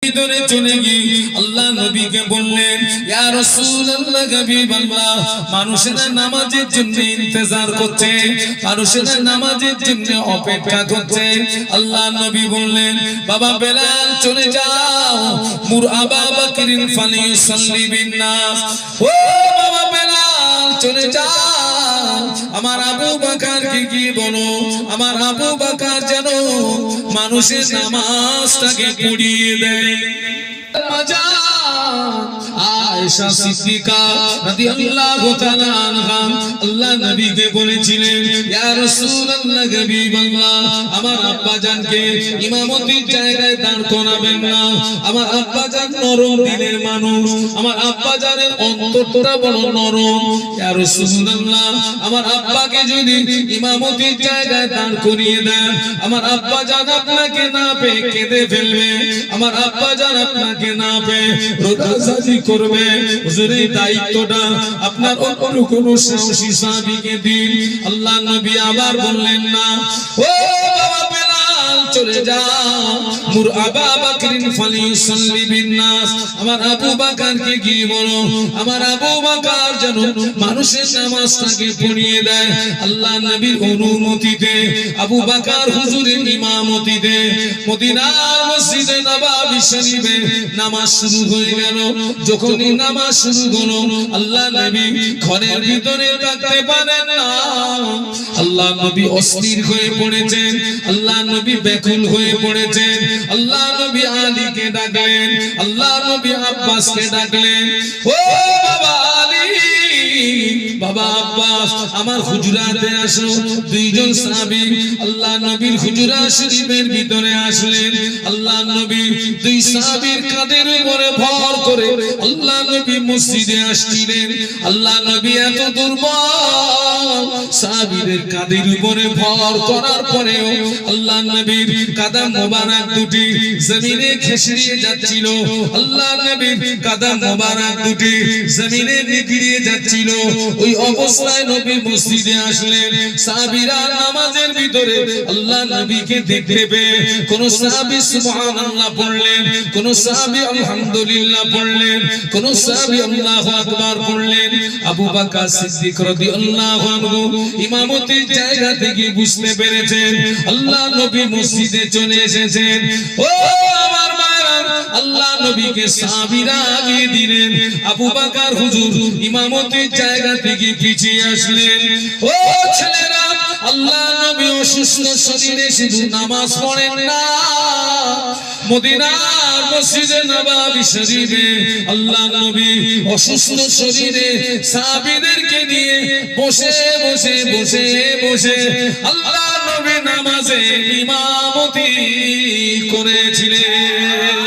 ভিতরে চলে গিয়ে আল্লাহ নবীকে বললেন, ইয়া রাসূলুল্লাহ, হাবিবাল্লাহ, মানুষেরা নামাজের জন্য ইন্তজার করছে, মানুষেরা নামাজের জন্য অপেক্ষা করছে। আল্লাহ নবী বললেন, বাবা বেলাল চলে যাও, মুর আবা বকরিন ফালিসাল্লি বিন নাস। ও বাবা বেলাল চলে যাও, আমার আবু বকরকে গিয়ে বলো, আমার আবু বকর যেন মানুষের নামাজটাকে পড়িয়ে দেয়। আয়েশা সিদ্দিকা রাদিয়াল্লাহু তাআলা আনহা আল্লাহ নবীকে বলেছিলেন, ইয়া রাসূলুল্লাহ, হাবিবাল্লাহ, আমার আব্বা জানকে ইমামতির জায়গায় দাঁড় করাবেন না। আমার আব্বা জান নরম দিনের মানুষ, আমার আব্বা জানের অন্তরটা বড় নরম। ইয়া রাসূলুল্লাহ, আমার আব্বাকে যদি ইমামতির জায়গায় দাঁড় করিয়ে দেন, আমার আব্বা জান আপনাকে না পেয়ে কেঁদে ফেলবে, আমার আব্বা জান আপনাকে না পেয়ে রোজাজি করবে। হুজুরের দায়িত্বটা আপনার অন্য কোনো সাহসী সাহাবীকে দিন। আল্লাহ নবী আবার বললেন না, ও বাবা বেলাল চলে যাও, মুর আবা বকরিন ফালিসাল্লি বিন নাস, আমার আবু বকরকে গিয়ে বলো, আমার আবু বকর যেন মানুষের নামাজটাকে পড়িয়ে দেয়। আল্লাহ নবীর অনুমতিতে আবু বকর হুজুরের ইমামতিতে মদিনার মসজিদে নববী শরীফে নামাজ শুরু হয়ে গেল। যখনই নামাজ শুরু হলো, আল্লাহ নবী ঘরের ভিতরে থাকতে পারেন না। আল্লাহ নবী অস্থির হয়ে পড়েছেন, আল্লাহ নবী ব্যাকুল হয়ে পড়েছেন। আল্লাহ নবী আলীকে ডাকলেন, আল্লাহ নবী আব্বাসকে ডাকলেন, ও বাবা আলী, বাবা আব্বাস, আমার হুজরাতে আসো। দুইজন সাহাবী আল্লাহ নবীর হুজরা শরীফের ভিতরে আসলেন। আল্লাহ নবী দুই সাহাবীর কাঁধের উপরে ভর করে আল্লাহ নবী মসজিদে আসছিলেন। আল্লাহ নবী এত দুর্বল, সাহাবীদের কাঁধের উপরে ভর করার পরেও আল্লাহ নবীর কদম মোবারক দুটি জমিনে খেসড়িয়ে যাচ্ছিল। আল্লাহ নবীর কদম মোবারক দুটি জমিনে নিগড়িয়ে যাচ্ছিল। ওই অবস্থায় নবী মসজিদে আসলেন। সাহাবীরা নামাজের ভিতরে আল্লাহ নবীকে দেখতে পেয়ে কোন সাহাবী সুবহানাল্লাহ পড়লেন, কোন সাহাবী আলহামদুলিল্লাহ পড়লেন, কোন সাহাবী আল্লাহু আকবার পড়লেন। আবু বকর সিদ্দিক রাদিয়াল্লাহু আনহু ইমামতির জায়গা থেকে বুঝতে পেরেছেন আল্লাহ নবী মসজিদে চলে এসেছেন। ও আমার মায়েরা, আল্লাহ নবীকে সাহাবীরা আগিয়ে দিলেন। আবু বকর হুজুর ইমামতির জায়গা থেকে পিছিয়ে আসলেন। ও ছেলেরা, আল্লাহ নবী অসুস্থ শরীরে শুধু নামাজ পড়েন না, মদিনার মসজিদে নববী শরীফে আল্লাহ নবী অসুস্থ শরীরে সাহাবীদেরকে নিয়ে বসে বসে বসে বসে আল্লাহ নবী নামাজে ইমামতি করেছিলেন।